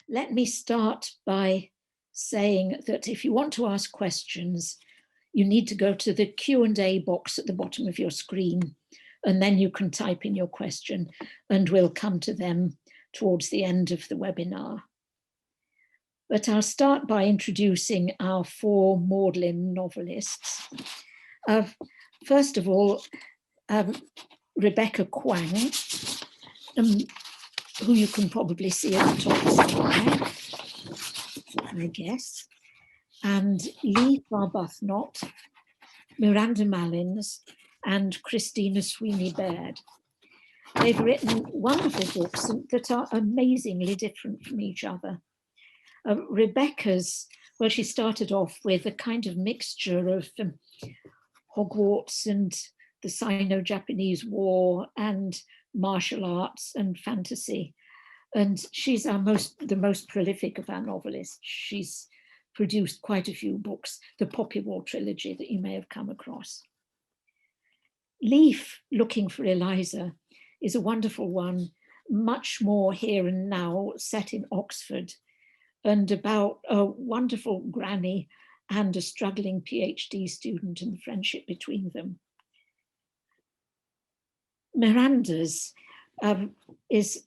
Let me start by saying that if you want to ask questions, you need to go to the Q&A box at the bottom of your screen, and then you can type in your question, and we'll come to them towards the end of the webinar. But I'll start by introducing our 4 Maudlin novelists. First of all, Rebecca Quang, who you can probably see at the top somewhere, I guess, and Leith Arbuthnot, Miranda Malins, and Christina Sweeney Baird. They've written wonderful books that are amazingly different from each other. Rebecca's, well, she started off with a kind of mixture of Hogwarts and the Sino-Japanese War and martial arts and fantasy. And she's the most prolific of our novelists. She's produced quite a few books, the Poppy War trilogy that you may have come across. Leaf, Looking for Eliza, is a wonderful one, much more here and now, set in Oxford, and about a wonderful granny and a struggling PhD student and the friendship between them. Miranda's is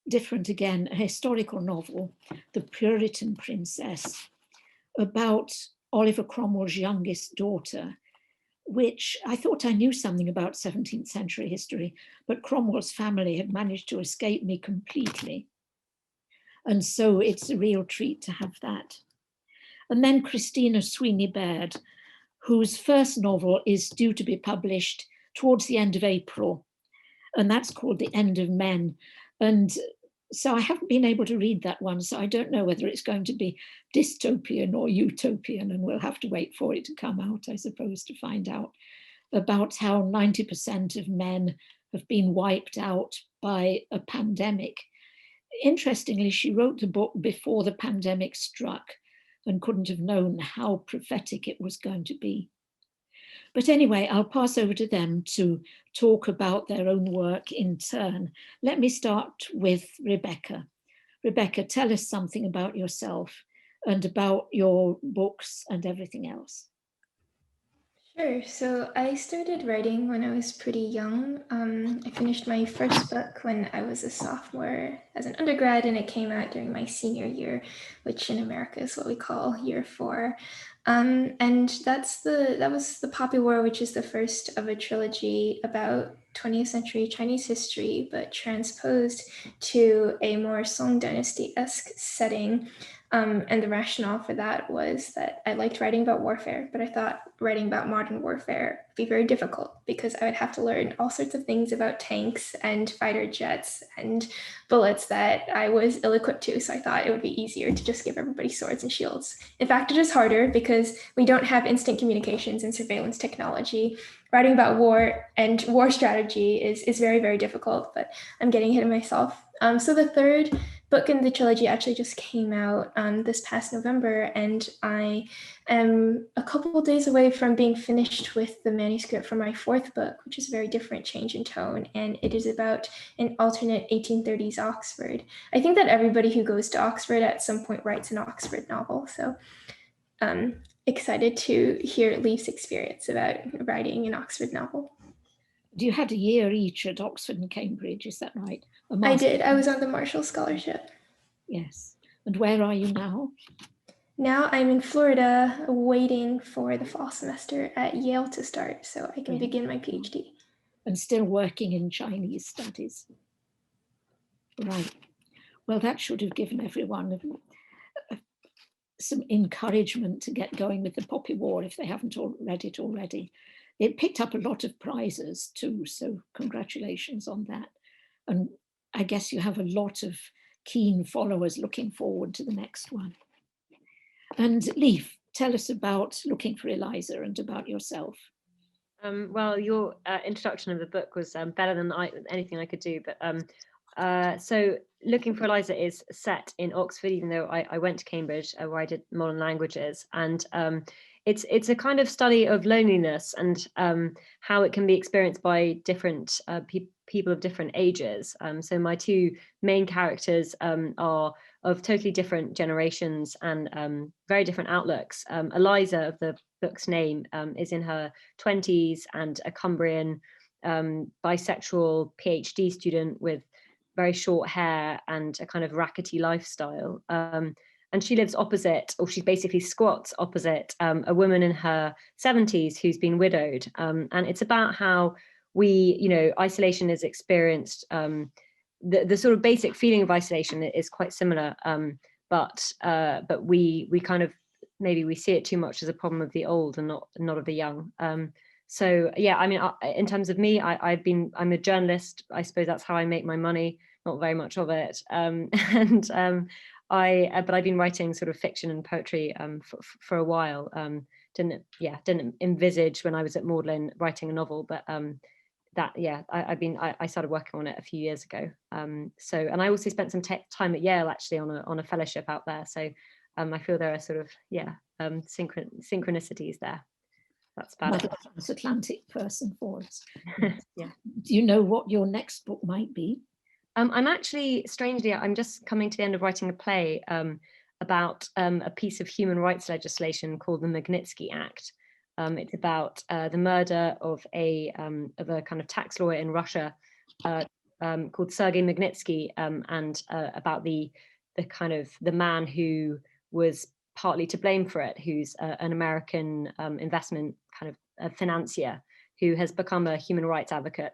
different again, a historical novel, The Puritan Princess, about Oliver Cromwell's youngest daughter, which I thought I knew something about 17th century history, but Cromwell's family had managed to escape me completely. And so it's a real treat to have that. And then Christina Sweeney Baird, whose first novel is due to be published towards the end of April, and that's called The End of Men. And so I haven't been able to read that one, so I don't know whether it's going to be dystopian or utopian, and we'll have to wait for it to come out, I suppose, to find out about how 90% of men have been wiped out by a pandemic. Interestingly, she wrote the book before the pandemic struck and couldn't have known how prophetic it was going to be. But anyway, I'll pass over to them to talk about their own work in turn. Let me start with Rebecca. Rebecca, tell us something about yourself and about your books and everything else. Sure. So I started writing when I was pretty young. I finished my first book when I was a sophomore as an undergrad, and it came out during my senior year, which in America is what we call year 4. And that was The Poppy War, which is the first of a trilogy about 20th century Chinese history, but transposed to a more Song Dynasty-esque setting. And the rationale for that was that I liked writing about warfare, but I thought writing about modern warfare would be very difficult because I would have to learn all sorts of things about tanks and fighter jets and bullets that I was ill-equipped to. So I thought it would be easier to just give everybody swords and shields. In fact, it is harder because we don't have instant communications and surveillance technology. Writing about war and war strategy is very, very difficult, but I'm getting ahead of myself. So the third book in the trilogy actually just came out this past November, and I am a couple of days away from being finished with the manuscript for my fourth book, which is a very different change in tone, and it is about an alternate 1830s Oxford. I think that everybody who goes to Oxford at some point writes an Oxford novel, so excited to hear Leaf's experience about writing an Oxford novel. You had a year each at Oxford and Cambridge, is that right? I did. I was on the Marshall Scholarship. Yes. And where are you now? Now I'm in Florida waiting for the fall semester at Yale to start so I can begin my PhD. And still working in Chinese studies. Right. Well, that should have given everyone some encouragement to get going with the Poppy War if they haven't read it already. It picked up a lot of prizes too, so congratulations on that. And I guess you have a lot of keen followers looking forward to the next one. And Leaf, tell us about Looking for Eliza and about yourself. Well, your introduction of the book was better than anything I could do. But so Looking for Eliza is set in Oxford, even though I went to Cambridge where I did modern languages. And it's a kind of study of loneliness and how it can be experienced by different people of different ages. So my two main characters are of totally different generations and very different outlooks. Eliza, of the book's name, is in her 20s and a Cumbrian bisexual PhD student with very short hair and a kind of rackety lifestyle. And she lives opposite, or she basically squats opposite a woman in her 70s who's been widowed. And it's about how isolation is experienced. The sort of basic feeling of isolation is quite similar, but we kind of, maybe we see it too much as a problem of the old and not of the young. So yeah, I mean, in terms of me, I'm a journalist. I suppose that's how I make my money. Not very much of it, but I've been writing sort of fiction and poetry for a while. Didn't envisage when I was at Maudlin writing a novel, but I started working on it a few years ago. And I also spent some time at Yale actually on a fellowship out there. So I feel there are sort of synchronicities there. That's about it. Transatlantic person for us. Yeah. Do you know what your next book might be? I'm actually, strangely, I'm just coming to the end of writing a play about a piece of human rights legislation called the Magnitsky Act. It's about the murder of a kind of tax lawyer in Russia called Sergei Magnitsky, and about the kind of the man who was partly to blame for it, who's an American investment kind of financier who has become a human rights advocate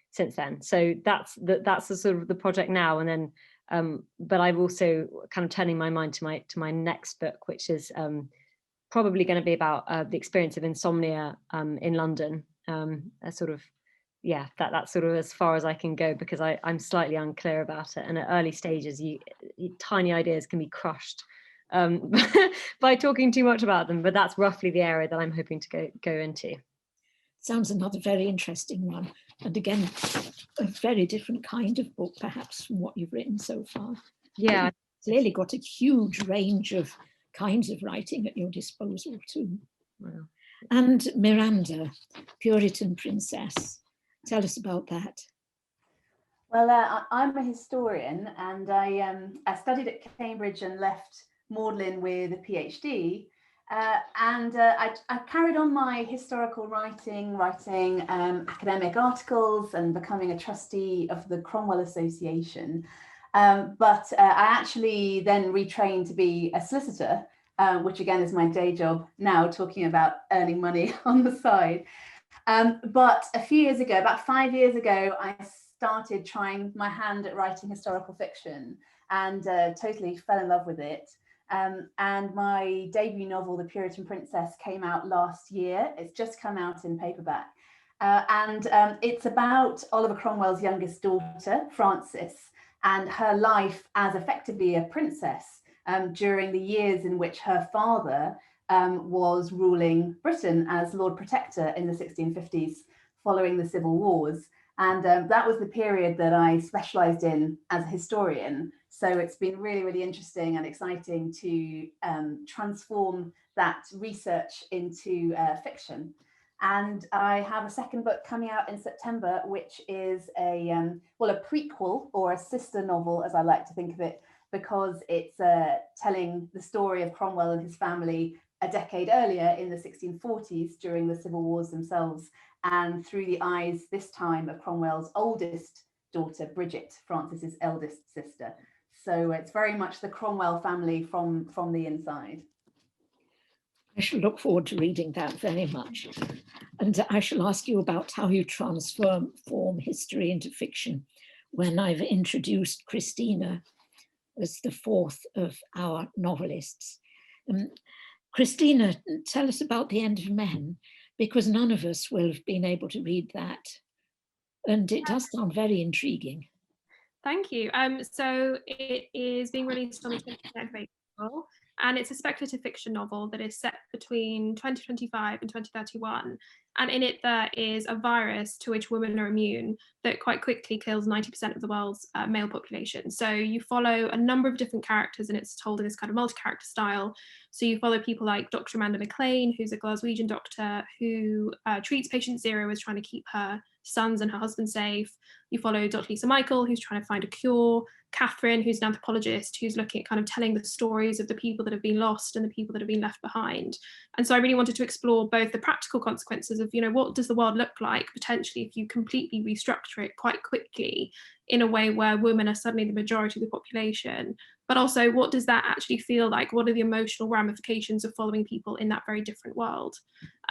since then. So that's the sort of the project now. And then, but I've also kind of turning my mind to my next book, which is probably going to be about the experience of insomnia in London. That's sort of as far as I can go, because I'm slightly unclear about it. And at early stages, tiny ideas can be crushed by talking too much about them. But that's roughly the area that I'm hoping to go into. Sounds another very interesting one. And again, a very different kind of book, perhaps, from what you've written so far. Yeah. You've clearly got a huge range of kinds of writing at your disposal too. Wow. And Miranda, Puritan Princess, tell us about that. Well, I'm a historian, and I studied at Cambridge and left Maudlin with a PhD. I carried on my historical writing academic articles and becoming a trustee of the Cromwell Association. But I actually then retrained to be a solicitor, which again is my day job now, talking about earning money on the side. But a few years ago, about 5 years ago, I started trying my hand at writing historical fiction and totally fell in love with it. And my debut novel, The Puritan Princess, came out last year. It's just come out in paperback. It's about Oliver Cromwell's youngest daughter, Frances, and her life as effectively a princess during the years in which her father was ruling Britain as Lord Protector in the 1650s following the Civil Wars. And that was the period that I specialised in as a historian. So it's been really, really interesting and exciting to transform that research into fiction. And I have a second book coming out in September, which is a prequel, or a sister novel, as I like to think of it, because it's telling the story of Cromwell and his family a decade earlier in the 1640s during the Civil Wars themselves, and through the eyes this time of Cromwell's oldest daughter, Bridget, Frances's eldest sister. So it's very much the Cromwell family from the inside. I shall look forward to reading that very much. And I shall ask you about how you transform history into fiction when I've introduced Christina as the fourth of our novelists. Christina, tell us about The End of Men, because none of us will have been able to read that. And it does sound very intriguing. Thank you. So it is being released on the 29th of April. and it's a speculative fiction novel that is set between 2025 and 2031. And in it, there is a virus to which women are immune that quite quickly kills 90% of the world's male population. So you follow a number of different characters, and it's told in this kind of multi-character style. So you follow people like Dr. Miranda Malins, who's a Glaswegian doctor who treats patient zero as trying to keep her sons and her husband safe. You follow Dr. Lisa Michael, who's trying to find a cure. Catherine, who's an anthropologist, who's looking at kind of telling the stories of the people that have been lost and the people that have been left behind. And so I really wanted to explore both the practical consequences of, what does the world look like potentially if you completely restructure it quite quickly in a way where women are suddenly the majority of the population, but also what does that actually feel like? What are the emotional ramifications of following people in that very different world?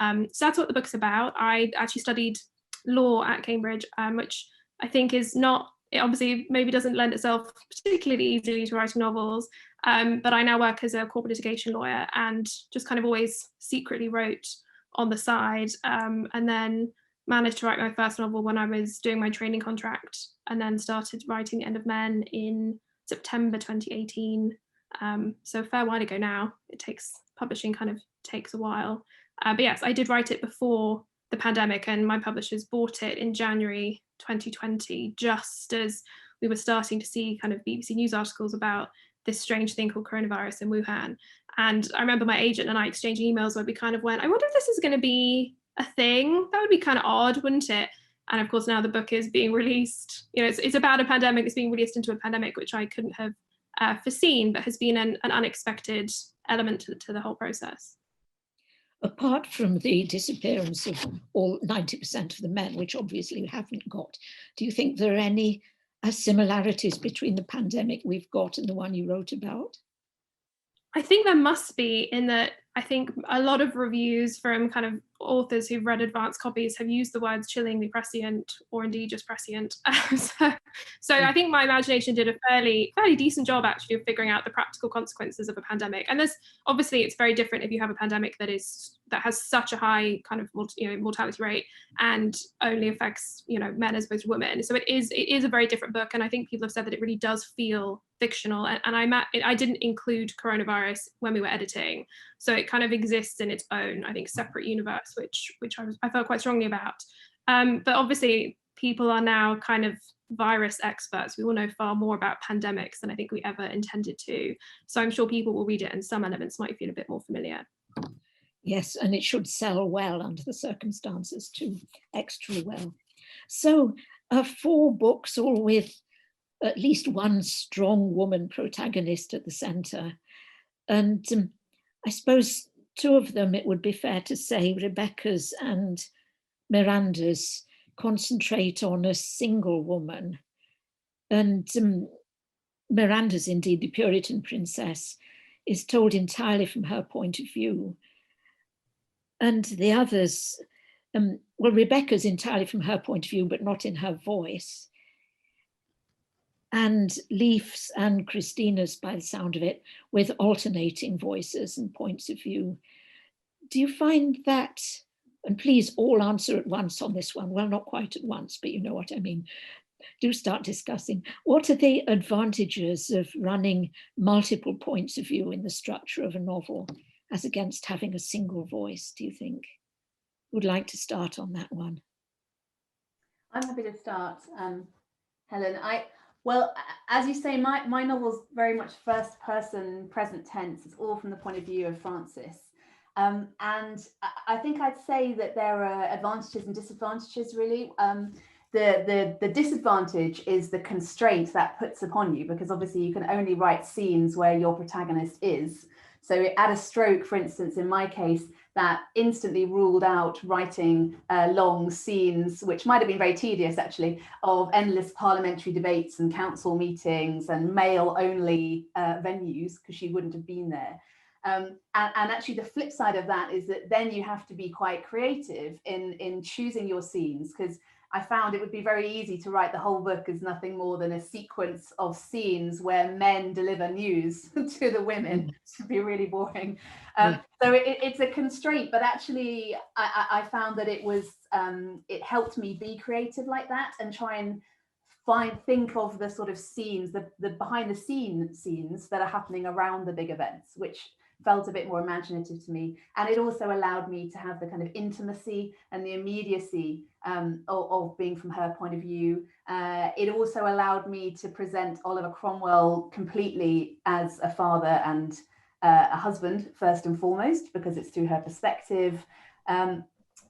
So that's what the book's about. I actually studied law at Cambridge, which I think is not, it obviously maybe doesn't lend itself particularly easily to writing novels, but I now work as a corporate litigation lawyer and just kind of always secretly wrote on the side, and then managed to write my first novel when I was doing my training contract, and then started writing The End of Men in September 2018. So a fair while ago now. Publishing kind of takes a while. But yes, I did write it before the pandemic, and my publishers bought it in January 2020, just as we were starting to see kind of BBC News articles about this strange thing called coronavirus in Wuhan. And I remember my agent and I exchanging emails where we kind of went, I wonder if this is going to be a thing. That would be kind of odd, wouldn't it? And of course, now the book is being released. It's about a pandemic that's being released into a pandemic, which I couldn't have foreseen, but has been an unexpected element to the whole process. Apart from the disappearance of all 90% of the men, which obviously you haven't got, do you think there are any similarities between the pandemic we've got and the one you wrote about? I think there must be, in that I think a lot of reviews from kind of authors who've read advanced copies have used the words chillingly prescient, or indeed just prescient. So I think my imagination did a fairly decent job actually of figuring out the practical consequences of a pandemic. And there's obviously, it's very different if you have a pandemic that has such a high kind of mortality rate and only affects men as opposed to women. So it is a very different book, and I think people have said that it really does feel fictional. And I didn't include coronavirus when we were editing, so it kind of exists in its own, I think, separate universe, which I felt quite strongly about. But obviously, people are now kind of virus experts. We all know far more about pandemics than I think we ever intended to. So I'm sure people will read it, and some elements might feel a bit more familiar. Yes, and it should sell well under the circumstances too, extra well. So 4 books, all with at least one strong woman protagonist at the centre. And I suppose 2 of them, it would be fair to say, Rebecca's and Miranda's, concentrate on a single woman. And Miranda's, indeed, the Puritan Princess, is told entirely from her point of view. And the others, Rebecca's entirely from her point of view, but not in her voice. And Leaf's and Christina's, by the sound of it, with alternating voices and points of view. Do you find that, and please all answer at once on this one, well, not quite at once, but you know what I mean. Do start discussing. What are the advantages of running multiple points of view in the structure of a novel as against having a single voice, do you think? Would like to start on that one? I'm happy to start, Helen. Well, as you say, my novel's very much first person, present tense. It's all from the point of view of Frances. And I think I'd say that there are advantages and disadvantages, really. The disadvantage is the constraint that puts upon you, because obviously you can only write scenes where your protagonist is. So at a stroke, for instance, in my case, that instantly ruled out writing long scenes, which might have been very tedious, actually, of endless parliamentary debates and council meetings and male-only venues, because she wouldn't have been there. And actually, the flip side of that is that then you have to be quite creative in choosing your scenes, because I found it would be very easy to write the whole book as nothing more than a sequence of scenes where men deliver news to the women. It would be really boring. So it's a constraint, but actually I found that it helped me be creative like that and try and think of the sort of scenes, the behind the scenes that are happening around the big events, which felt a bit more imaginative to me. And it also allowed me to have the kind of intimacy and the immediacy of being from her point of view. It also allowed me to present Oliver Cromwell completely as a father and a husband, first and foremost, because it's through her perspective. And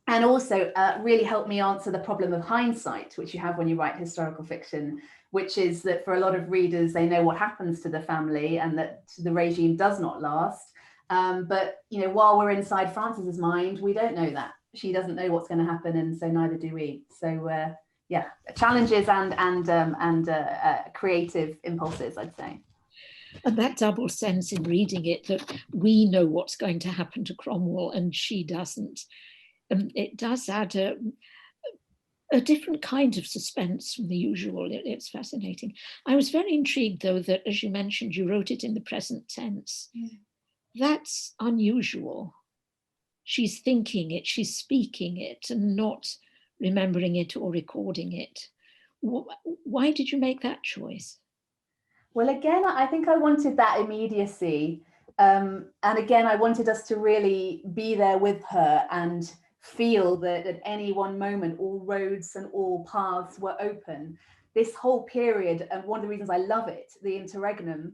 also really helped me answer the problem of hindsight, which you have when you write historical fiction, which is that for a lot of readers, they know what happens to the family and that the regime does not last. But, you know, while we're inside Frances's mind, we don't know that. She doesn't know what's going to happen, and so neither do we. So, yeah, challenges and creative impulses, I'd say. And that double sense in reading it, that we know what's going to happen to Cromwell and she doesn't, it does add a different kind of suspense from the usual. It's fascinating. I was very intrigued, though, that, as you mentioned, you wrote it in the present tense. Mm. That's unusual. She's thinking it, she's speaking it, and not remembering it or recording it. Why did you make that choice? Well, again, I think I wanted that immediacy. And again, I wanted us to really be there with her and feel that at any one moment, all roads and all paths were open. This whole period, and one of the reasons I love it, the Interregnum,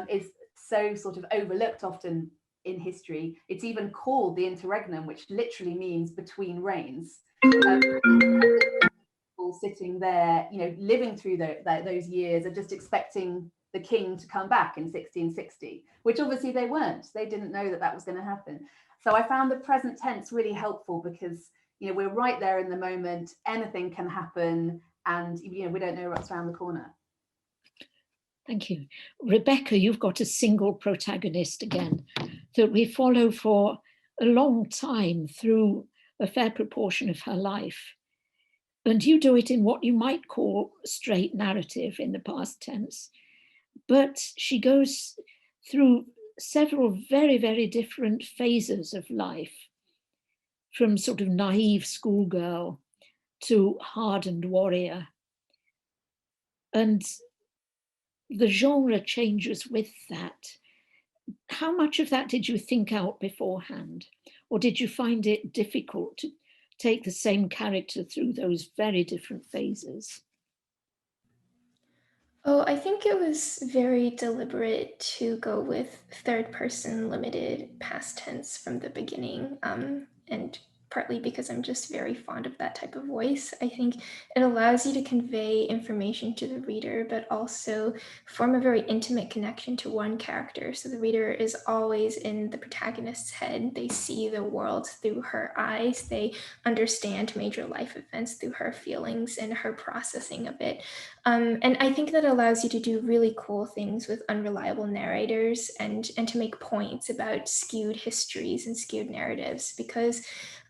is so sort of overlooked often in history. It's even called the Interregnum, which literally means between reigns. Sitting there, you know, living through those years and just expecting the king to come back in 1660, which obviously they weren't. They didn't know that that was going to happen. So I found the present tense really helpful because, you know, we're right there in the moment, anything can happen, and, you know, we don't know what's around the corner. Thank you. Rebecca, you've got a single protagonist again that we follow for a long time through a fair proportion of her life. And you do it in what you might call straight narrative in the past tense. But she goes through several very, very different phases of life, from sort of naive schoolgirl to hardened warrior. And the genre changes with that. How much of that did you think out beforehand? Or did you find it difficult to take the same character through those very different phases? Oh, I think it was very deliberate to go with third person limited past tense from the beginning. And partly because I'm just very fond of that type of voice. I think it allows you to convey information to the reader, but also form a very intimate connection to one character. So the reader is always in the protagonist's head. They see the world through her eyes. They understand major life events through her feelings and her processing of it. And I think that allows you to do really cool things with unreliable narrators and to make points about skewed histories and skewed narratives, because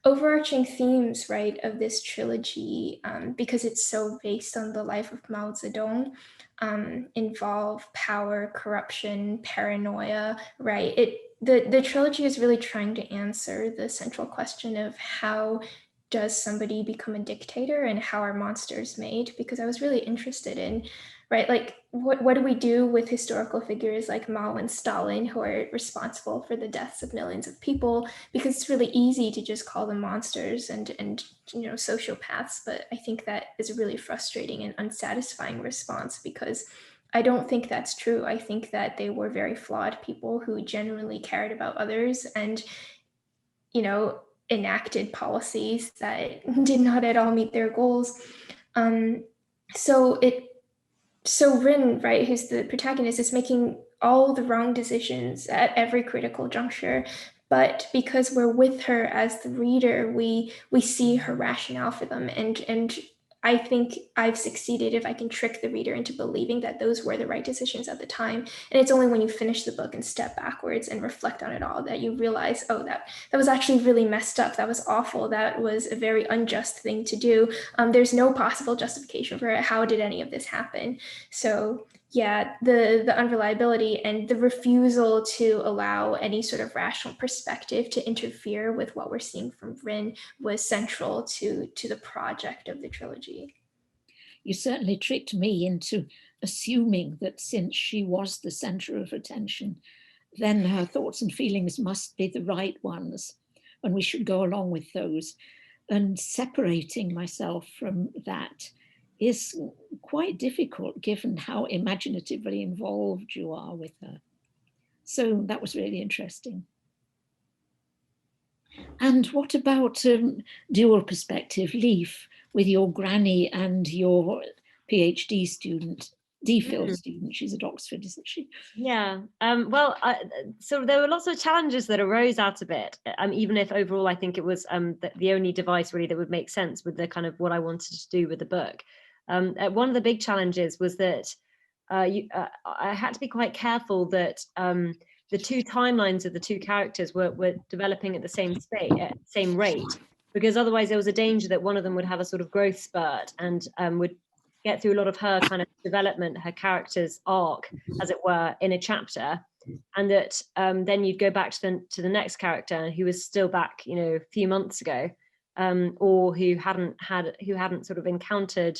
overarching themes, right, of this trilogy, because it's so based on the life of Mao Zedong, involve power, corruption, paranoia, right? The trilogy is really trying to answer the central question of how does somebody become a dictator and how are monsters made? Because I was really interested in, right, like what do we do with historical figures like Mao and Stalin, who are responsible for the deaths of millions of people? Because it's really easy to just call them monsters and you know, sociopaths, but I think that is a really frustrating and unsatisfying response, because I don't think that's true. I think that they were very flawed people who genuinely cared about others and, you know, enacted policies that did not at all meet their goals. So Rin, right, who's the protagonist, is making all the wrong decisions at every critical juncture. But because we're with her as the reader, we see her rationale for them. And I think I've succeeded if I can trick the reader into believing that those were the right decisions at the time. And it's only when you finish the book and step backwards and reflect on it all that you realize, oh, that was actually really messed up. That was awful. That was a very unjust thing to do. There's no possible justification for it. How did any of this happen? So yeah, the unreliability and the refusal to allow any sort of rational perspective to interfere with what we're seeing from Rin was central to the project of the trilogy. you certainly tricked me into assuming that since she was the center of attention, then her thoughts and feelings must be the right ones, and we should go along with those. And separating myself from that is quite difficult given how imaginatively involved you are with her. So that was really interesting. And what about dual perspective, Leaf, with your granny and your PhD student, DPhil student? She's at Oxford, isn't she? Yeah. Well, so there were lots of challenges that arose out of it. Even if overall I think it was the only device really that would make sense with the kind of what I wanted to do with the book. One of the big challenges was that I had to be quite careful that the two timelines of the two characters were developing at the same rate, because otherwise there was a danger that one of them would have a sort of growth spurt and would get through a lot of her kind of development, her character's arc, as it were, in a chapter, and that then you'd go back to the next character who was still back, a few months ago, or who hadn't sort of encountered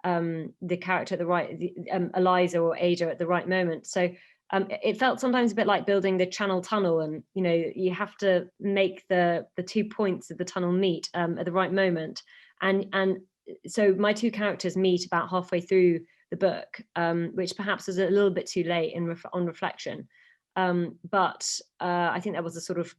the character at the right, Eliza or Ada at the right moment. So it felt sometimes a bit like building the Channel Tunnel, and you have to make the 2 points of the tunnel meet at the right moment, and so my two characters meet about halfway through the book, which perhaps is a little bit too late on reflection, but I think that was a sort of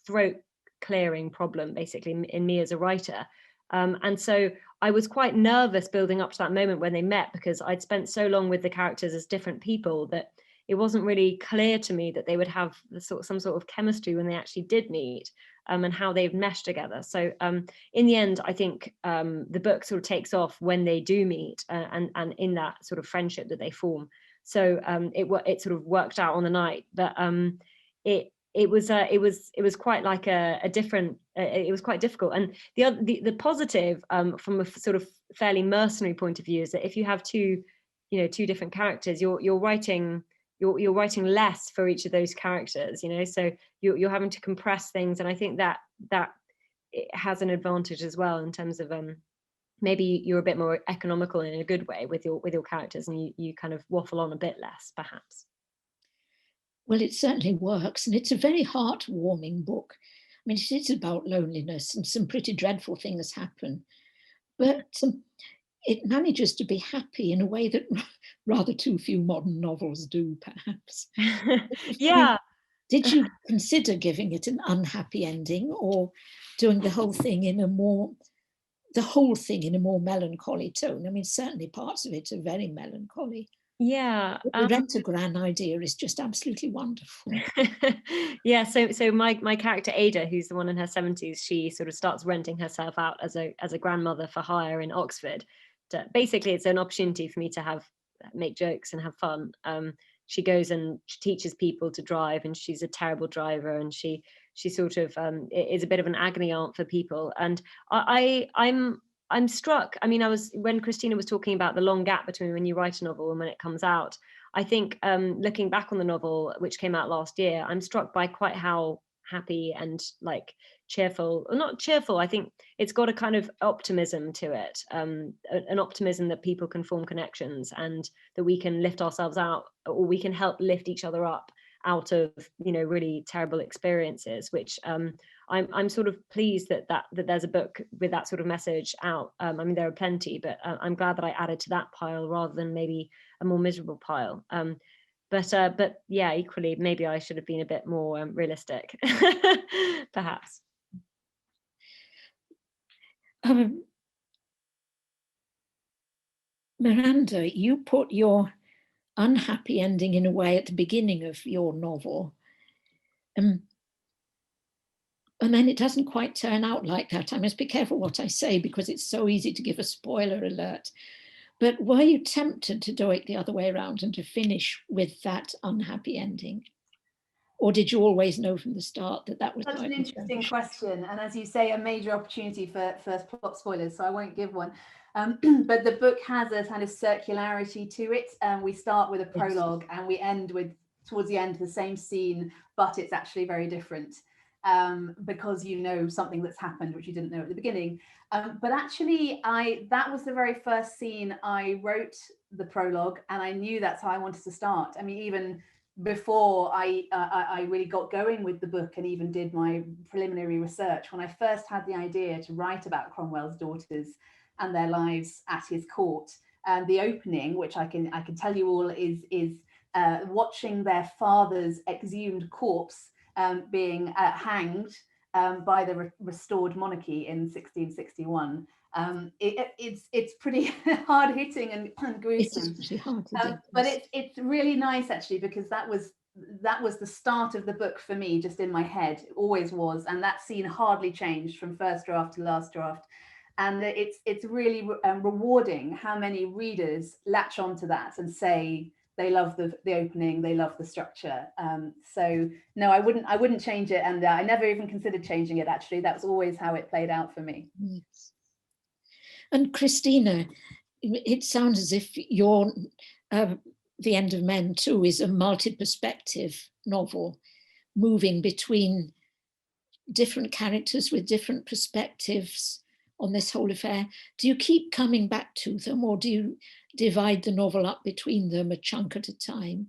throat clearing problem basically in me as a writer, and so I was quite nervous building up to that moment when they met, because I'd spent so long with the characters as different people that it wasn't really clear to me that they would have some sort of chemistry when they actually did meet, and how they've meshed together. So in the end, I think the book sort of takes off when they do meet, and in that sort of friendship that they form. So it sort of worked out on the night, but it was quite like a different. It was quite difficult. And the positive from a sort of fairly mercenary point of view is that if you have two different characters, you're writing less for each of those characters, so you're having to compress things, and I think that it has an advantage as well in terms of maybe you're a bit more economical in a good way with your characters, and you kind of waffle on a bit less perhaps. Well, it certainly works, and it's a very heartwarming book. I mean, it is about loneliness, and some pretty dreadful things happen, but it manages to be happy in a way that rather too few modern novels do, perhaps. Yeah. Did you consider giving it an unhappy ending, or doing the whole thing in a more melancholy tone? I mean, certainly parts of it are very melancholy. Yeah. The rent-a-gran idea is just absolutely wonderful. Yeah. So my character Ada, who's the one in her 70s, she sort of starts renting herself out as a grandmother for hire in Oxford. Basically, it's an opportunity for me to make jokes and have fun. She goes and she teaches people to drive, and she's a terrible driver, and she sort of is a bit of an agony aunt for people. And I'm struck. I mean, when Christina was talking about the long gap between when you write a novel and when it comes out, I think looking back on the novel, which came out last year, I'm struck by quite how happy and like cheerful, or not cheerful, I think it's got a kind of optimism to it, an optimism that people can form connections, and that we can lift ourselves out, or we can help lift each other up out of really terrible experiences, which I'm sort of pleased that there's a book with that sort of message out. I mean, there are plenty, but I'm glad that I added to that pile rather than maybe a more miserable pile. But yeah, equally, maybe I should have been a bit more realistic, perhaps. Miranda, you put your unhappy ending in a way at the beginning of your novel. And then it doesn't quite turn out like that. I must be careful what I say, because it's so easy to give a spoiler alert. But were you tempted to do it the other way around and to finish with that unhappy ending? Or did you always know from the start that was That's an interesting question. And as you say, a major opportunity for first plot spoilers, so I won't give one. But the book has a kind of circularity to it. We start with a prologue and we end with, towards the end, the same scene, but it's actually very different. because you know something that's happened which you didn't know at the beginning. But actually, that was the very first scene I wrote the prologue, and I knew that's how I wanted to start. I mean, even before I really got going with the book and even did my preliminary research, when I first had the idea to write about Cromwell's daughters and their lives at his court, the opening, which I can tell you all, is watching their father's exhumed corpse being hanged by the restored monarchy in 1661. It's pretty hard hitting and gruesome. It's pretty hard, but it's really nice actually, because that was the start of the book for me, just in my head. It always was, and that scene hardly changed from first draft to last draft. And it's really rewarding how many readers latch onto that and say they love the opening, they love the structure. So no, I wouldn't change it, and I never even considered changing it. Actually, that was always how it played out for me. Yes. And Christina, it sounds as if your The End of Men too is a multi-perspective novel, moving between different characters with different perspectives on this whole affair. Do you keep coming back to them, or do you divide the novel up between them a chunk at a time?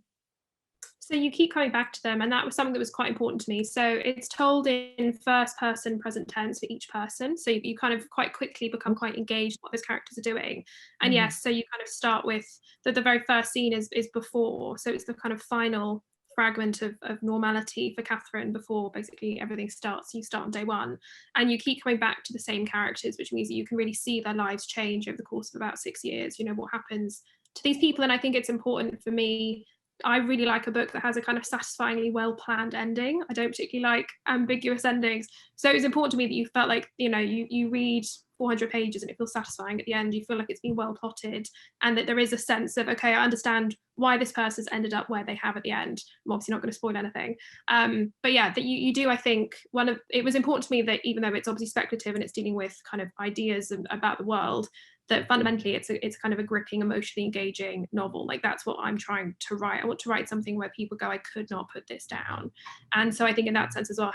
So you keep coming back to them, and that was something that was quite important to me. So it's told in first person present tense for each person. So you kind of quite quickly become quite engaged in what those characters are doing. And yes, so you kind of start with the very first scene is before. So it's the kind of final fragment of normality for Catherine before basically everything starts. You start on day one, and you keep coming back to the same characters, which means that you can really see their lives change over the course of about 6 years. You know, what happens to these people. And I think it's important for me. I really like a book that has a kind of satisfyingly well-planned ending. I don't particularly like ambiguous endings. So it was important to me that you felt like, you know, you read 400 pages and it feels satisfying at the end. You feel like it's been well plotted, and that there is a sense of, okay, I understand why this person's ended up where they have at the end. I'm obviously not going to spoil anything. But yeah, that you do, I think, it was important to me that even though it's obviously speculative and it's dealing with kind of ideas about the world, that fundamentally it's kind of a gripping, emotionally engaging novel. Like, that's what I'm trying to write. I want to write something where people go, I could not put this down. And so I think in that sense as well,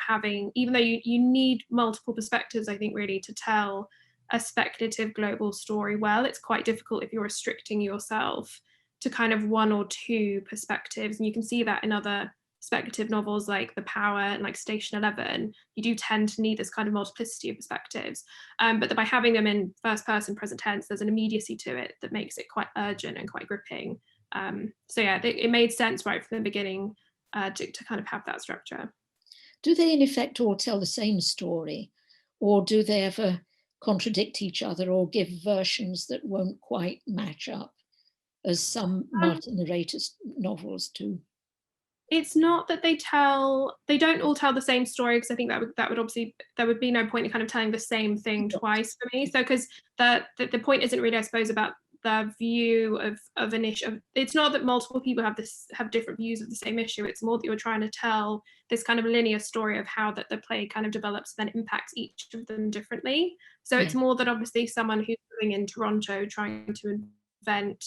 even though you need multiple perspectives, I think really to tell a speculative global story well, it's quite difficult if you're restricting yourself to kind of one or two perspectives. And you can see that in other speculative novels like The Power and like Station 11, you do tend to need this kind of multiplicity of perspectives. But by having them in first person present tense, there's an immediacy to it that makes it quite urgent and quite gripping. So yeah, it made sense right from the beginning to kind of have that structure. Do they in effect all tell the same story, or do they ever contradict each other or give versions that won't quite match up, as some multi-narrator novels do? It's not that they don't all tell the same story, because I think that would obviously, there would be no point in kind of telling the same thing twice for me. So because the point isn't really, I suppose, about the view of an issue. It's not that multiple people have different views of the same issue. It's more that you're trying to tell this kind of linear story of how that the play kind of develops, then impacts each of them differently. So it's more that obviously someone who's living in Toronto trying to invent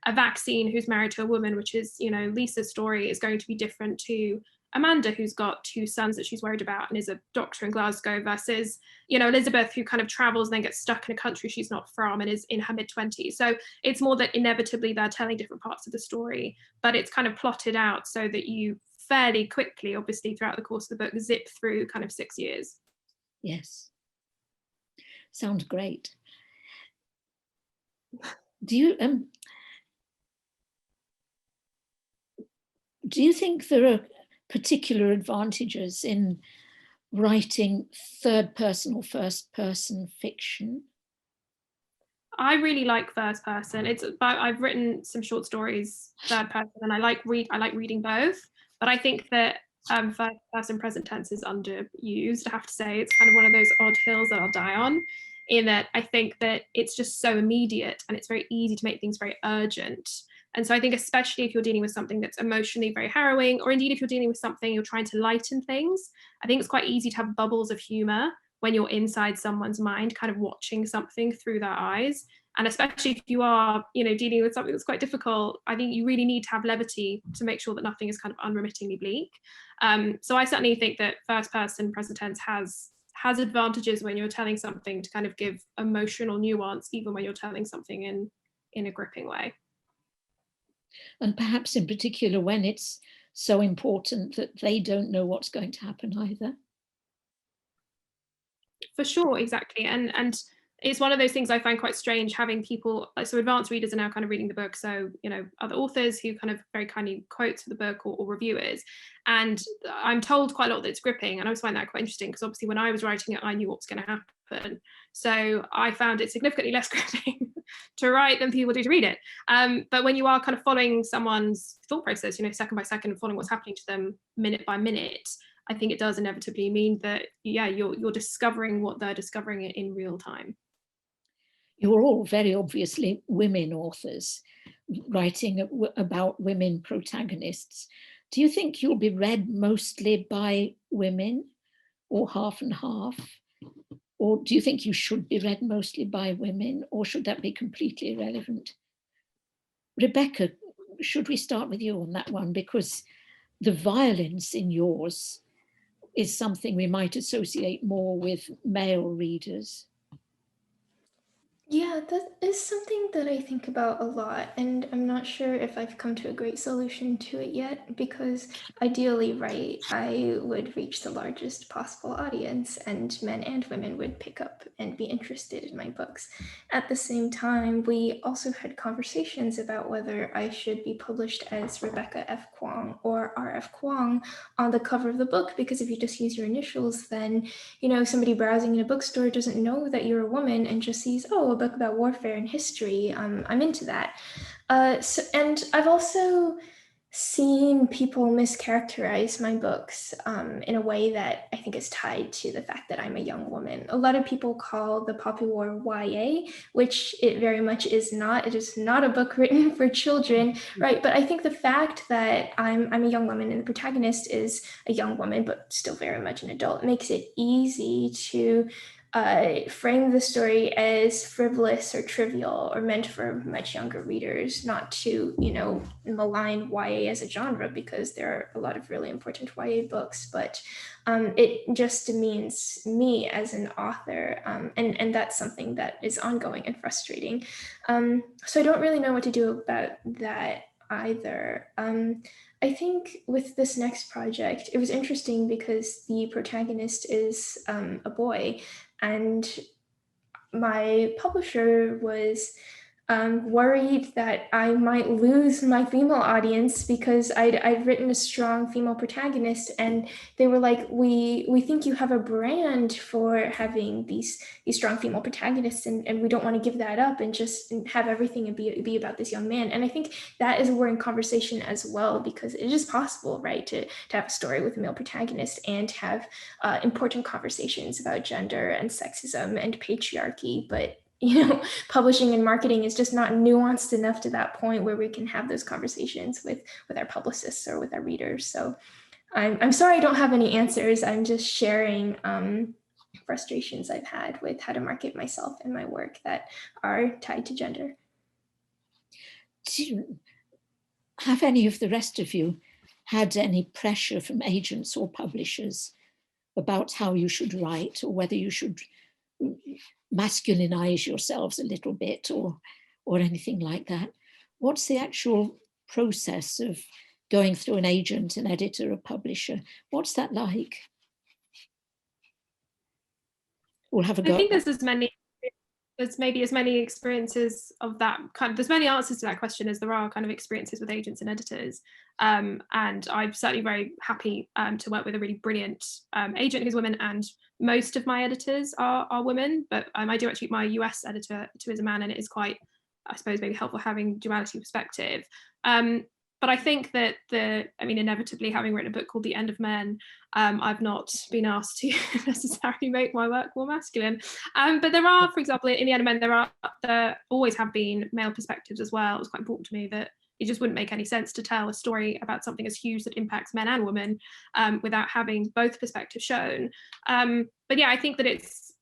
a vaccine, who's married to a woman, which is, you know, Lisa's story, is going to be different to Amanda, who's got 2 sons that she's worried about and is a doctor in Glasgow, versus, you know, Elizabeth, who kind of travels and then gets stuck in a country she's not from and is in her mid-20s. So it's more that inevitably they're telling different parts of the story, but it's kind of plotted out so that you fairly quickly, obviously throughout the course of the book, zip through kind of 6 years. Yes. Sounds great. Do you think there are particular advantages in writing third person or first person fiction? I really like first person. I've written some short stories third person, and I like reading both. But I think that first person present tense is underused. I have to say, it's kind of one of those odd hills that I'll die on, in that I think that it's just so immediate and it's very easy to make things very urgent. And so I think, especially if you're dealing with something that's emotionally very harrowing, or indeed if you're dealing with something you're trying to lighten things, I think it's quite easy to have bubbles of humor when you're inside someone's mind, kind of watching something through their eyes. And especially if you are, dealing with something that's quite difficult, I think you really need to have levity to make sure that nothing is kind of unremittingly bleak. So I certainly think that first person present tense has advantages when you're telling something to kind of give emotional nuance, even when you're telling something in a gripping way. And perhaps in particular when it's so important that they don't know what's going to happen either. For sure, exactly. And it's one of those things I find quite strange, having people, so advanced readers are now kind of reading the book, so other authors who kind of very kindly quotes for the book, or reviewers, and I'm told quite a lot that it's gripping, and I always find that quite interesting, because obviously when I was writing it I knew what was going to happen, so I found it significantly less gripping to write than people do to read it. But when you are kind of following someone's thought process, second by second, and following what's happening to them minute by minute, I think it does inevitably mean that, you're discovering what they're discovering in real time. You're all very obviously women authors writing about women protagonists. Do you think you'll be read mostly by women, or half and half? Or do you think you should be read mostly by women, or should that be completely irrelevant? Rebecca, should we start with you on that one? Because the violence in yours is something we might associate more with male readers. Yeah, that is something that I think about a lot, and I'm not sure if I've come to a great solution to it yet, because ideally, right, I would reach the largest possible audience, and men and women would pick up and be interested in my books. At the same time, we also had conversations about whether I should be published as Rebecca F. Quang or R.F. Quang on the cover of the book, because if you just use your initials, then, somebody browsing in a bookstore doesn't know that you're a woman and just sees, oh, a book about warfare and history. I'm into that. And I've also seen people mischaracterize my books in a way that I think is tied to the fact that I'm a young woman. A lot of people call the popular YA, which it very much is not. It is not a book written for children, right? But I think the fact that I'm a young woman and the protagonist is a young woman, but still very much an adult, makes it easy to frame the story as frivolous or trivial or meant for much younger readers, not to, malign YA as a genre, because there are a lot of really important YA books, but it just demeans me as an author, and that's something that is ongoing and frustrating. So I don't really know what to do about that either. I think with this next project, it was interesting because the protagonist is a boy, and my publisher was worried that I might lose my female audience because I'd written a strong female protagonist, and they were like, we think you have a brand for having these strong female protagonists, and we don't want to give that up and just have everything be about this young man. And I think that is a worrying conversation as well, because it is possible, right, to have a story with a male protagonist and have important conversations about gender and sexism and patriarchy, but publishing and marketing is just not nuanced enough to that point where we can have those conversations with our publicists or with our readers. So I'm sorry I don't have any answers. I'm just sharing frustrations I've had with how to market myself and my work that are tied to gender. Have any of the rest of you had any pressure from agents or publishers about how you should write, or whether you should masculinize yourselves a little bit, or anything like that? What's the actual process of going through an agent, an editor, a publisher? What's that like? We'll have a go. I think there's maybe as many experiences of that kind of, there's many answers to that question as there are kind of experiences with agents and editors. And I'm certainly very happy to work with a really brilliant agent who's a woman, and most of my editors are women, but I do actually, my US editor too is a man, and it is quite, I suppose, maybe helpful having duality perspective. But I think that inevitably, having written a book called The End of Men, I've not been asked to necessarily make my work more masculine. But there are, for example, in The End of Men, there always have been male perspectives as well. It was quite important to me that it just wouldn't make any sense to tell a story about something as huge that impacts men and women without having both perspectives shown. But yeah, I think that it's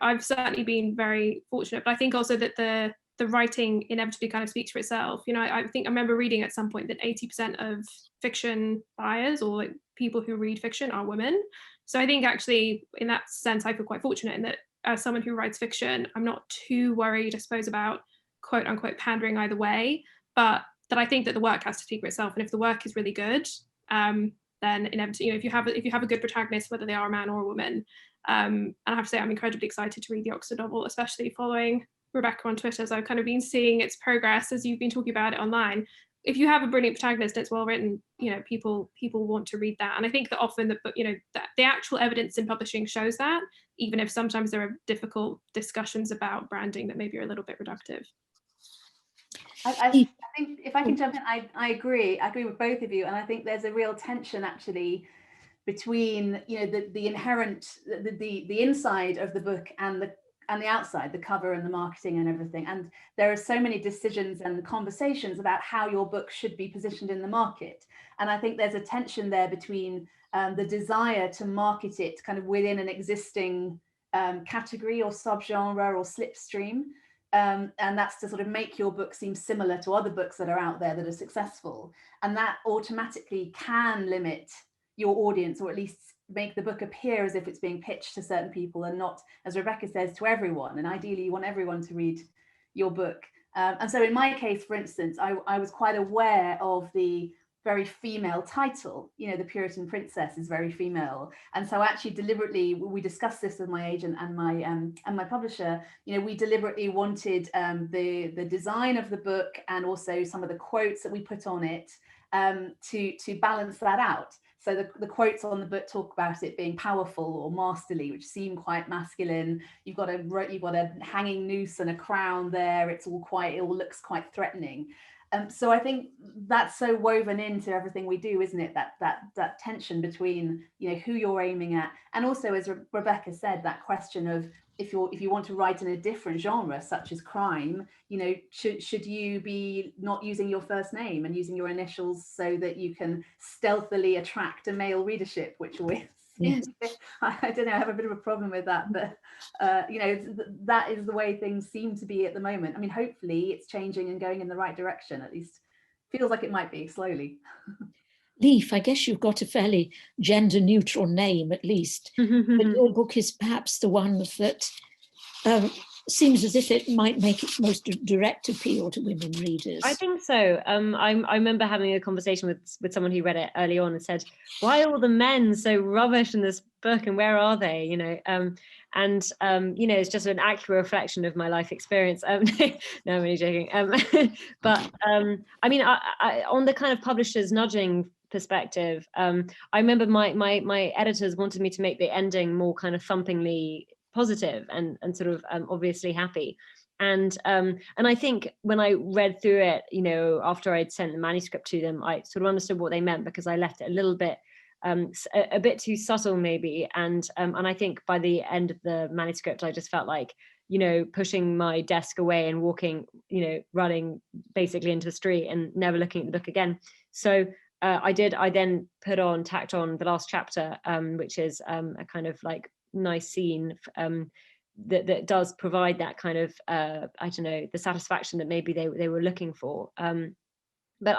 I've certainly been very fortunate, but I think also that the writing inevitably kind of speaks for itself. You know, I think I remember reading at some point that 80% of fiction buyers, or like people who read fiction, are women. So I think actually in that sense, I feel quite fortunate in that as someone who writes fiction, I'm not too worried, I suppose, about quote unquote pandering either way, but that I think that the work has to speak for itself. And if the work is really good, then inevitably, you know, if you have a good protagonist, whether they are a man or a woman, and I have to say I'm incredibly excited to read the Oxford novel, especially following Rebecca on Twitter. So I've kind of been seeing its progress as you've been talking about it online. If you have a brilliant protagonist, it's well written, you know, people want to read that. And I think that often the actual evidence in publishing shows that, even if sometimes there are difficult discussions about branding that maybe are a little bit reductive. I think if I can jump in, I agree with both of you, and I think there's a real tension actually between, you know, the inherent, the inside of the book and the outside, the cover and the marketing and everything. And there are so many decisions and conversations about how your book should be positioned in the market. And I think there's a tension there between the desire to market it kind of within an existing category or subgenre or slipstream. And that's to sort of make your book seem similar to other books that are out there that are successful. And that automatically can limit your audience, or at least make the book appear as if it's being pitched to certain people and not, as Rebecca says, to everyone. And ideally you want everyone to read your book. And so in my case, for instance, I was quite aware of the very female title. You know, the Puritan Princess is very female. And so actually deliberately, we discussed this with my agent and my publisher, you know, we deliberately wanted the design of the book and also some of the quotes that we put on it to balance that out. So the quotes on the book talk about it being powerful or masterly, which seem quite masculine. You've got a hanging noose and a crown there. It all looks quite threatening. So I think that's so woven into everything we do, isn't it? That tension between, you know, who you're aiming at, and also, as Rebecca said, that question of if you want to write in a different genre, such as crime, you know, should you be not using your first name and using your initials so that you can stealthily attract a male readership, which always seems, I don't know, I have a bit of a problem with that, but you know, that is the way things seem to be at the moment. I mean, hopefully it's changing and going in the right direction. At least feels like it might be slowly. Leaf, I guess you've got a fairly gender neutral name, at least. But your book is perhaps the one that seems as if it might make its most direct appeal to women readers. I think so. I remember having a conversation with someone who read it early on and said, why are all the men so rubbish in this book and where are they? You know, you know, it's just an accurate reflection of my life experience. No, I'm really joking. But I mean, I, on the kind of publishers nudging perspective, I remember my editors wanted me to make the ending more kind of thumpingly positive and sort of obviously happy. And I think when I read through it, you know, after I'd sent the manuscript to them, I sort of understood what they meant, because I left it a little bit a bit too subtle maybe, and I think by the end of the manuscript I just felt like, you know, pushing my desk away and walking, you know, running basically into the street and never looking at the book again. So I then tacked on the last chapter, which is a kind of like nice scene that does provide that kind of I don't know, the satisfaction that maybe they were looking for. But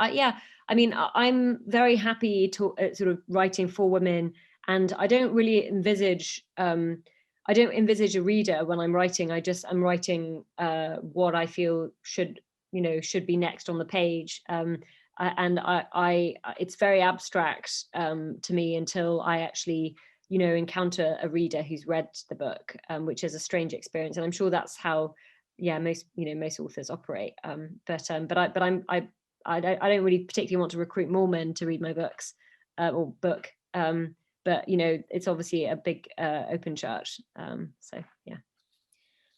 I mean, I'm very happy to sort of writing for women, and I don't really envisage a reader when I'm writing. I'm writing what I feel should be next on the page. And it's very abstract to me until I actually, you know, encounter a reader who's read the book, which is a strange experience. And I'm sure that's how, most authors operate. But I don't really particularly want to recruit more men to read my books or book. But, you know, it's obviously a big open church. So, yeah.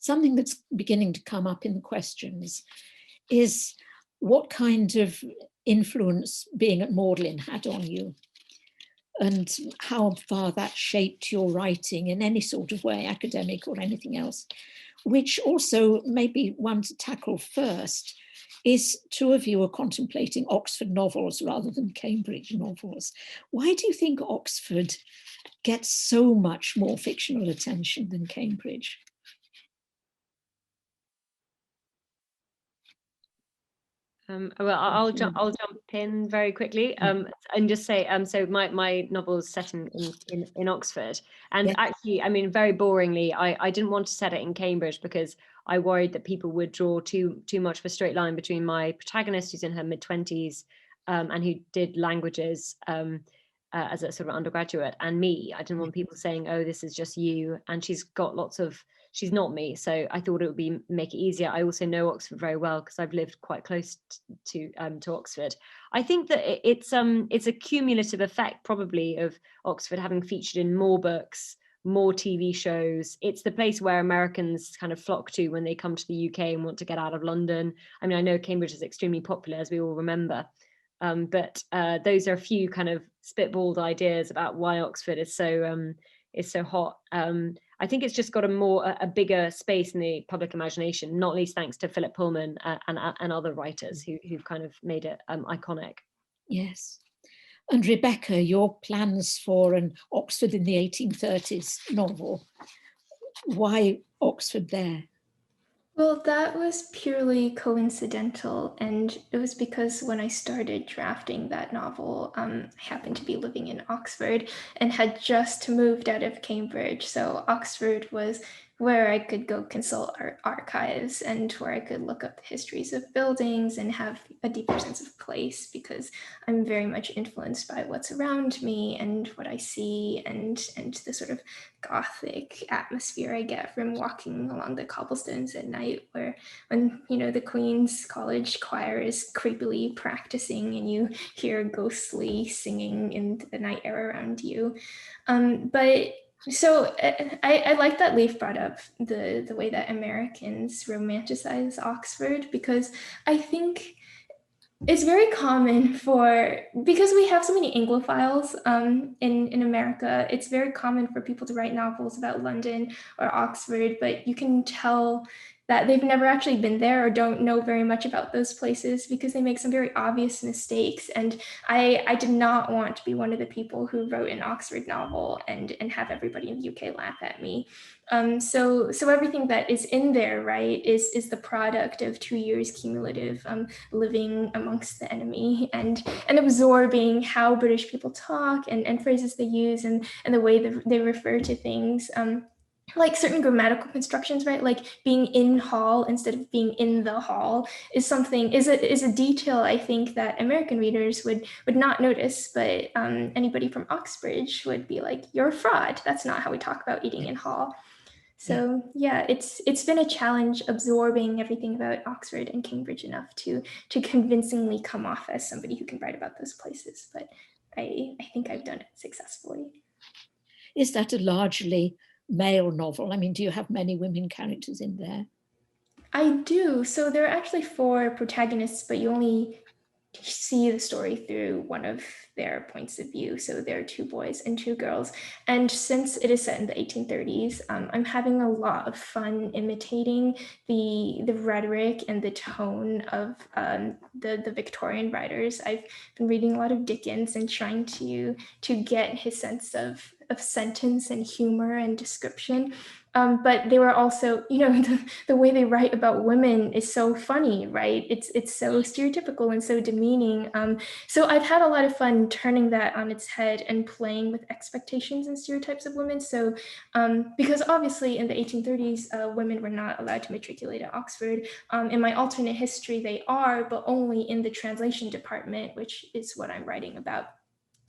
Something that's beginning to come up in the questions is what kind of influence being at Maudlin had on you, and how far that shaped your writing in any sort of way, academic or anything else. Which also maybe one to tackle first is, two of you are contemplating Oxford novels rather than Cambridge novels. Why do you think Oxford gets so much more fictional attention than Cambridge? Well, I'll jump in very quickly and just say, so my novel is set in Oxford, and actually, I mean, very boringly, I didn't want to set it in Cambridge because I worried that people would draw too much of a straight line between my protagonist, who's in her mid-20s, and who did languages as a sort of undergraduate, and me. I didn't want people saying, oh, this is just you, and she's not me, so I thought it would make it easier. I also know Oxford very well because I've lived quite close to Oxford. I think that it's a cumulative effect probably of Oxford having featured in more books, more TV shows. It's the place where Americans kind of flock to when they come to the UK and want to get out of London. I mean, I know Cambridge is extremely popular, as we all remember, but those are a few kind of spitballed ideas about why Oxford is so hot. I think it's just got a bigger space in the public imagination, not least thanks to Philip Pullman and other writers who've kind of made it iconic. Yes. And Rebecca, your plans for an Oxford in the 1830s novel, why Oxford there? Well, that was purely coincidental, and it was because when I started drafting that novel, I happened to be living in Oxford and had just moved out of Cambridge. So Oxford was where I could go consult art archives and where I could look up the histories of buildings and have a deeper sense of place, because I'm very much influenced by what's around me and what I see, and the sort of Gothic atmosphere I get from walking along the cobblestones at night, when the Queen's College choir is creepily practicing and you hear ghostly singing in the night air around you. So I like that Leif brought up the way that Americans romanticize Oxford, because I think it's very common because we have so many Anglophiles in America, it's very common for people to write novels about London or Oxford, but you can tell that they've never actually been there or don't know very much about those places because they make some very obvious mistakes. And I did not want to be one of the people who wrote an Oxford novel and have everybody in the UK laugh at me. So everything that is in there, right, is the product of 2 years cumulative living amongst the enemy and absorbing how British people talk and phrases they use and the way that they refer to things. Like certain grammatical constructions, right? Like being in hall instead of being in the hall is a detail I think that American readers would not notice, but anybody from Oxbridge would be like, "You're a fraud. That's not how we talk about eating in hall." So yeah, it's been a challenge absorbing everything about Oxford and Cambridge enough to convincingly come off as somebody who can write about those places. But I think I've done it successfully. Is that a largely male novel? I mean, do you have many women characters in there? I do. So there are actually 4 protagonists, but you only see the story through one of their points of view. So there are 2 boys and 2 girls. And since it is set in the 1830s, I'm having a lot of fun imitating the rhetoric and the tone of the Victorian writers. I've been reading a lot of Dickens and trying to get his sense of sentence and humor and description. But they were also, the way they write about women is so funny, right? It's so stereotypical and so demeaning. So I've had a lot of fun turning that on its head and playing with expectations and stereotypes of women. So because obviously in the 1830s, women were not allowed to matriculate at Oxford. In my alternate history, they are, but only in the translation department, which is what I'm writing about.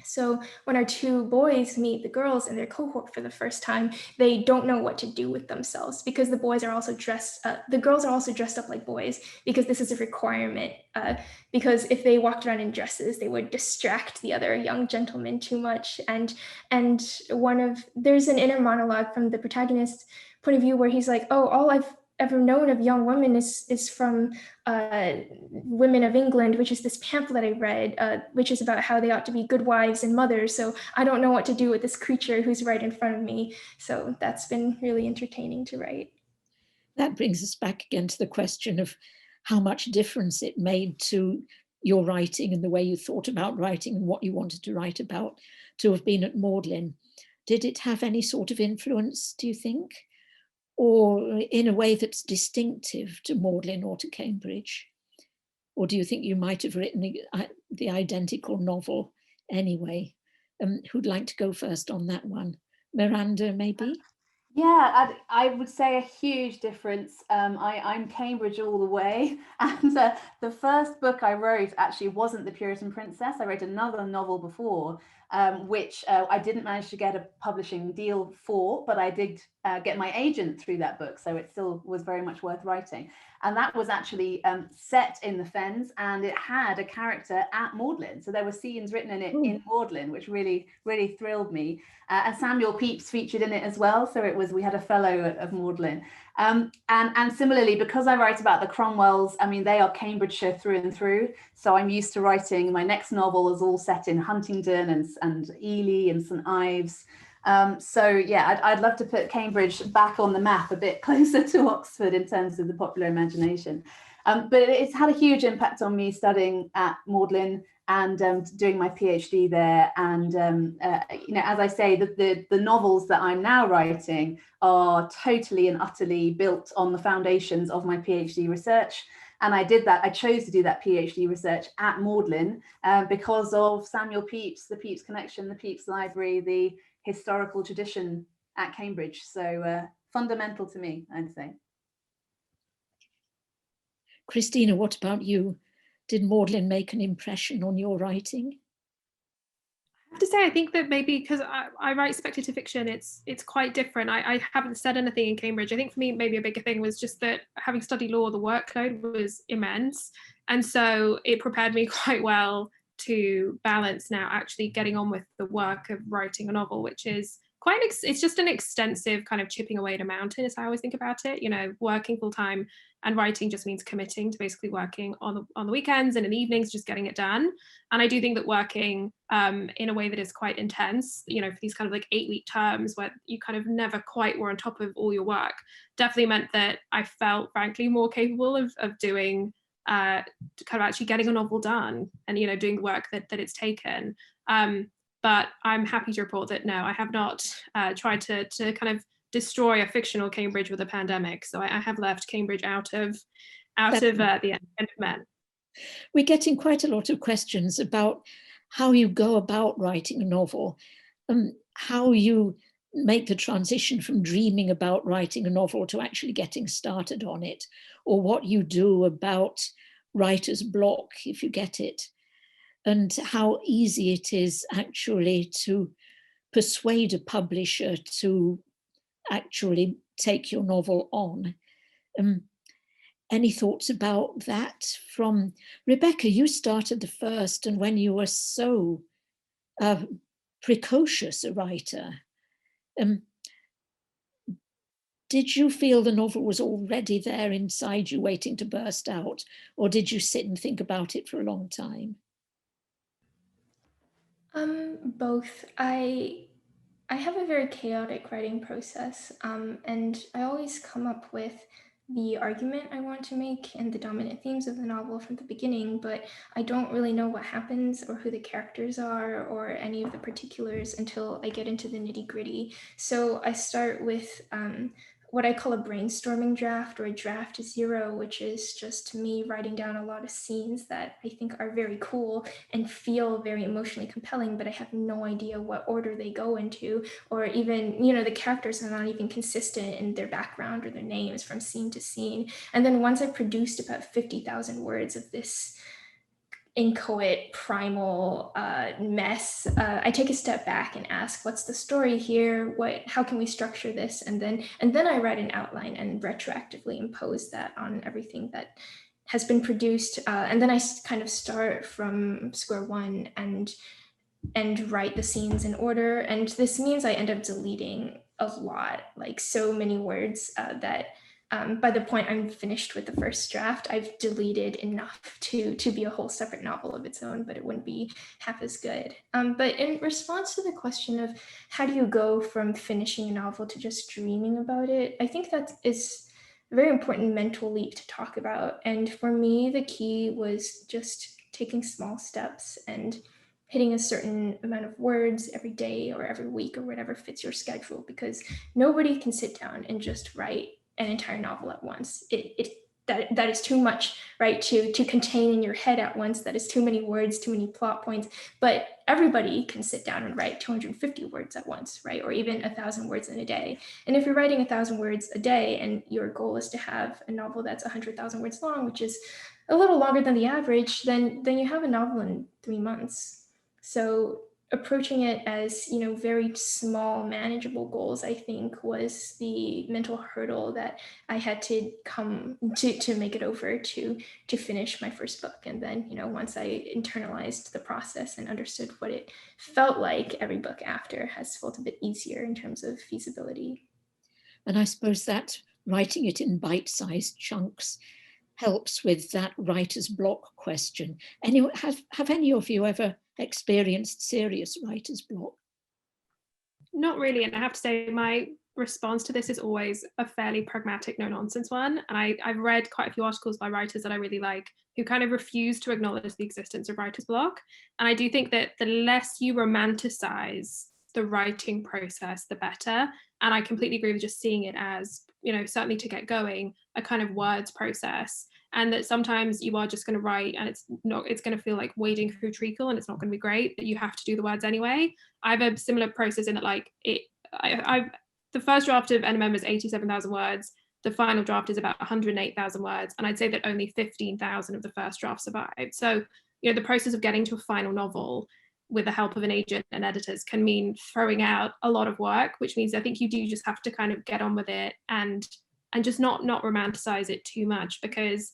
So when our 2 boys meet the girls in their cohort for the first time, they don't know what to do with themselves because the girls are also dressed up like boys because this is a requirement. Because if they walked around in dresses, they would distract the other young gentlemen too much. And there's an inner monologue from the protagonist's point of view where he's like, "Oh, all I've ever known of young women is from Women of England, which is this pamphlet I read, which is about how they ought to be good wives and mothers. So I don't know what to do with this creature who's right in front of me." So that's been really entertaining to write. That brings us back again to the question of how much difference it made to your writing and the way you thought about writing and what you wanted to write about to have been at Maudlin. Did it have any sort of influence, do you think? Or in a way that's distinctive to Maudlin or to Cambridge? or do you think you might have written the identical novel anyway? Who'd like to go first on that one? Miranda, maybe? Yeah, I would say a huge difference. I'm Cambridge all the way, and the first book I wrote actually wasn't The Puritan Princess. I wrote another novel before, which I didn't manage to get a publishing deal for, but I did get my agent through that book, so it still was very much worth writing. And that was actually set in the Fens, and it had a character at Maudlin, so there were scenes written in it in Maudlin, which really thrilled me. And Samuel Pepys featured in it as well, so we had a fellow of Maudlin. And similarly, because I write about the Cromwells, I mean, they are Cambridgeshire through and through. So I'm used to writing, my next novel is all set in Huntingdon and Ely and St Ives. So yeah, I'd love to put Cambridge back on the map a bit closer to Oxford in terms of the popular imagination. But it's had a huge impact on me studying at Maudlin and doing my PhD there. And you know, as I say, the novels that I'm now writing are totally and utterly built on the foundations of my PhD research. And I chose to do that PhD research at Maudlin because of Samuel Pepys, the Pepys Connection, the Pepys Library, the historical tradition at Cambridge. So fundamental to me, I'd say. Christina, what about you? Did Maudlin make an impression on your writing? I have to say, I think that maybe because I write speculative fiction, it's quite different. I haven't said anything in Cambridge. I think for me, maybe a bigger thing was just that having studied law, the workload was immense. And so it prepared me quite well to balance now actually getting on with the work of writing a novel, which is it's just an extensive kind of chipping away at a mountain, is how I always think about it. You know, working full time and writing just means committing to basically working on the weekends and in the evenings, just getting it done. And I do think that working in a way that is quite intense, you know, for these kind of like 8-week terms where you kind of never quite were on top of all your work, definitely meant that I felt frankly more capable of doing kind of actually getting a novel done and, you know, doing the work that it's taken. But I'm happy to report that no, I have not tried to kind of destroy a fictional Cambridge with a pandemic. So I have left Cambridge out of the end of men. We're getting quite a lot of questions about how you go about writing a novel, how you make the transition from dreaming about writing a novel to actually getting started on it, or what you do about writer's block if you get it, and how easy it is actually to persuade a publisher to actually take your novel on. Any thoughts about that from Rebecca? You started the first, and when you were so precocious a writer, did you feel the novel was already there inside you waiting to burst out, or did you sit and think about it for a long time? Both. I have a very chaotic writing process, and I always come up with the argument I want to make and the dominant themes of the novel from the beginning, but I don't really know what happens or who the characters are or any of the particulars until I get into the nitty-gritty. So I start with what I call a brainstorming draft, or a draft 0, which is just me writing down a lot of scenes that I think are very cool and feel very emotionally compelling, but I have no idea what order they go into, or even, you know, the characters are not even consistent in their background or their names from scene to scene. And then once I've produced about 50,000 words of this inchoate primal mess, I take a step back and ask, what's the story here? How can we structure this? And then I write an outline and retroactively impose that on everything that has been produced. And then I kind of start from square one and write the scenes in order. And this means I end up deleting a lot, like so many words that by the point I'm finished with the first draft, I've deleted enough to be a whole separate novel of its own, but it wouldn't be half as good. But in response to the question of how do you go from finishing a novel to just dreaming about it, I think that is a very important mental leap to talk about. And for me, the key was just taking small steps and hitting a certain amount of words every day or every week or whatever fits your schedule, because nobody can sit down and just write an entire novel at once. It that is too much, right, to contain in your head at once. That is too many words, too many plot points. But everybody can sit down and write 250 words at once, right, or even 1,000 words in a day. And if you're writing 1,000 words a day and your goal is to have a novel that's 100,000 words long, which is a little longer than the average, then you have a novel in 3 months. So approaching it as, you know, very small, manageable goals, I think, was the mental hurdle that I had to come to make it over to finish my first book. And then, you know, once I internalized the process and understood what it felt like, every book after has felt a bit easier in terms of feasibility. And I suppose that writing it in bite-sized chunks helps with that writer's block question. Have any of you ever experienced serious writer's block? Not really, and I have to say my response to this is always a fairly pragmatic, no-nonsense one. And I've read quite a few articles by writers that I really like who kind of refuse to acknowledge the existence of writer's block. And I do think that the less you romanticize the writing process, the better. And I completely agree with just seeing it as, you know, certainly to get going, a kind of words process. And that sometimes you are just going to write and it's going to feel like wading through treacle and it's not going to be great, but you have to do the words anyway. I have a similar process in that, like, the first draft of NMM is 87,000 words. The final draft is about 108,000 words. And I'd say that only 15,000 of the first draft survived. So, you know, the process of getting to a final novel with the help of an agent and editors can mean throwing out a lot of work, which means I think you do just have to kind of get on with it and just not romanticize it too much, because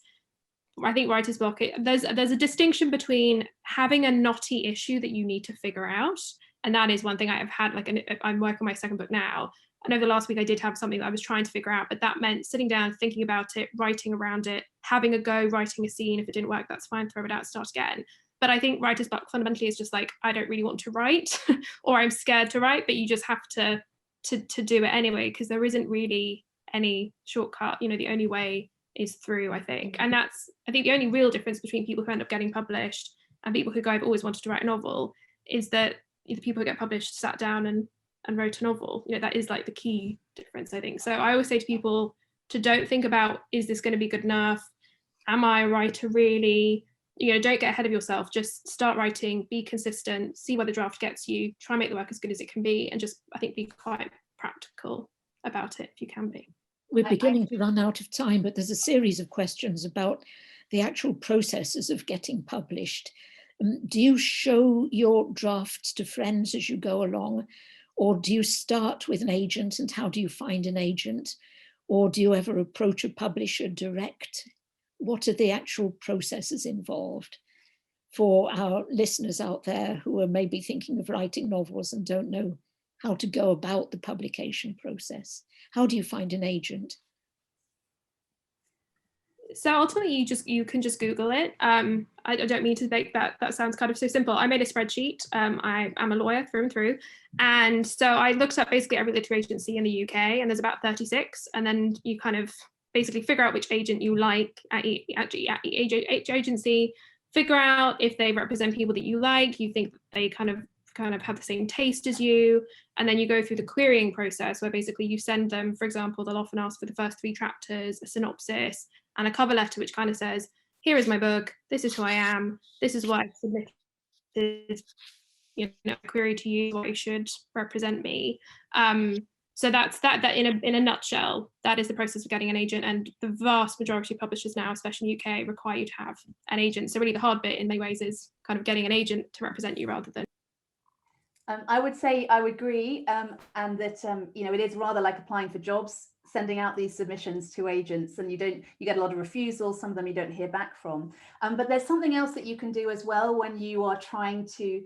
I think writer's block, there's a distinction between having a knotty issue that you need to figure out, and that is one thing I have had. Like, I'm working on my second book now, and over the last week I did have something that I was trying to figure out, but that meant sitting down, thinking about it, writing around it, having a go, writing a scene. If it didn't work, that's fine, throw it out, start again. But I think writer's block fundamentally is just like, I don't really want to write or I'm scared to write, but you just have to do it anyway, because there isn't really any shortcut. You know, the only way is through, I think. And that's, I think, the only real difference between people who end up getting published and people who go, I've always wanted to write a novel, is that the people who get published sat down and wrote a novel. You know, that is like the key difference, I think. So I always say to people to don't think about, is this going to be good enough? Am I a writer really? You know, don't get ahead of yourself. Just start writing, be consistent, see where the draft gets you, try and make the work as good as it can be, and just, I think, be quite practical about it if you can be. We're beginning to run out of time, but there's a series of questions about the actual processes of getting published. Do you show your drafts to friends as you go along, or do you start with an agent, and how do you find an agent? Or do you ever approach a publisher direct? What are the actual processes involved for our listeners out there who are maybe thinking of writing novels and don't know how to go about the publication process? How do you find an agent? So ultimately, you can just Google it. I don't mean to make that sounds kind of so simple. I made a spreadsheet. I am a lawyer through and through, and so I looked up basically every literary agency in the UK, and there's about 36, and then you kind of basically figure out which agent you like at each agency, figure out if they represent people that you like, you think they kind of have the same taste as you, and then you go through the querying process where basically you send them, for example, they'll often ask for the first 3 chapters, a synopsis, and a cover letter which kind of says, here is my book, this is who I am, this is what I've submitted, you know, query to you, why you should represent me. So that's that in a nutshell, that is the process of getting an agent. And the vast majority of publishers now, especially in the UK, require you to have an agent. So really the hard bit in many ways is kind of getting an agent to represent you rather than. I would say I would agree, and that you know, it is rather like applying for jobs, sending out these submissions to agents, and you get a lot of refusals. Some of them you don't hear back from. But there's something else that you can do as well when you are trying to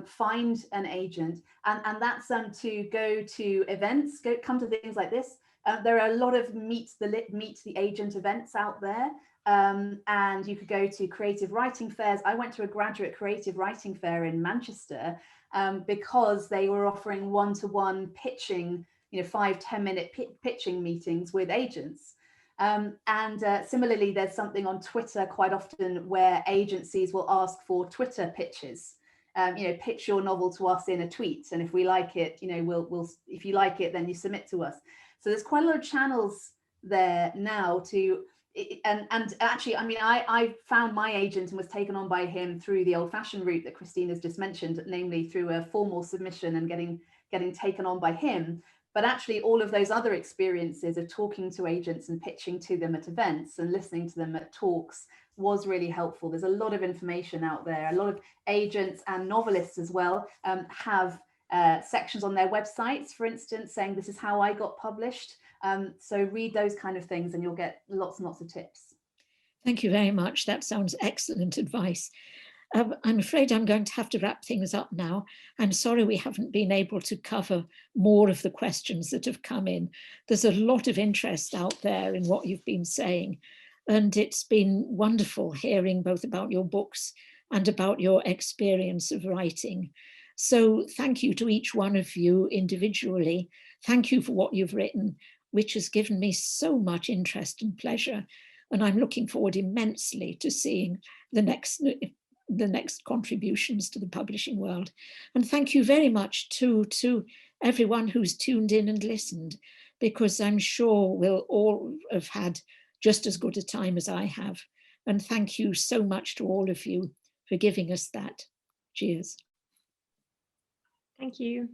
find an agent, and that's to go to events, come to things like this. There are a lot of meet the agent events out there, and you could go to creative writing fairs. I went to a graduate creative writing fair in Manchester because they were offering one-to-one pitching, you know, 5-10 minute pitching meetings with agents. And similarly, there's something on Twitter quite often where agencies will ask for Twitter pitches. You know, pitch your novel to us in a tweet, and if we like it, you know, we'll if you like it, then you submit to us. So there's quite a lot of channels there now to and actually, I mean, I found my agent and was taken on by him through the old-fashioned route that Christina's just mentioned, namely through a formal submission and getting taken on by him. But actually, all of those other experiences of talking to agents and pitching to them at events and listening to them at talks was really helpful. There's a lot of information out there. A lot of agents and novelists as well have sections on their websites, for instance, saying this is how I got published. So read those kind of things and you'll get lots and lots of tips. Thank you very much. That sounds excellent advice. I'm afraid I'm going to have to wrap things up now. I'm sorry we haven't been able to cover more of the questions that have come in. There's a lot of interest out there in what you've been saying. And it's been wonderful hearing both about your books and about your experience of writing. So thank you to each one of you individually. Thank you for what you've written, which has given me so much interest and pleasure. And I'm looking forward immensely to seeing the next contributions to the publishing world. And thank you very much to everyone who's tuned in and listened, because I'm sure we'll all have had just as good a time as I have. And thank you so much to all of you for giving us that. Cheers. Thank you.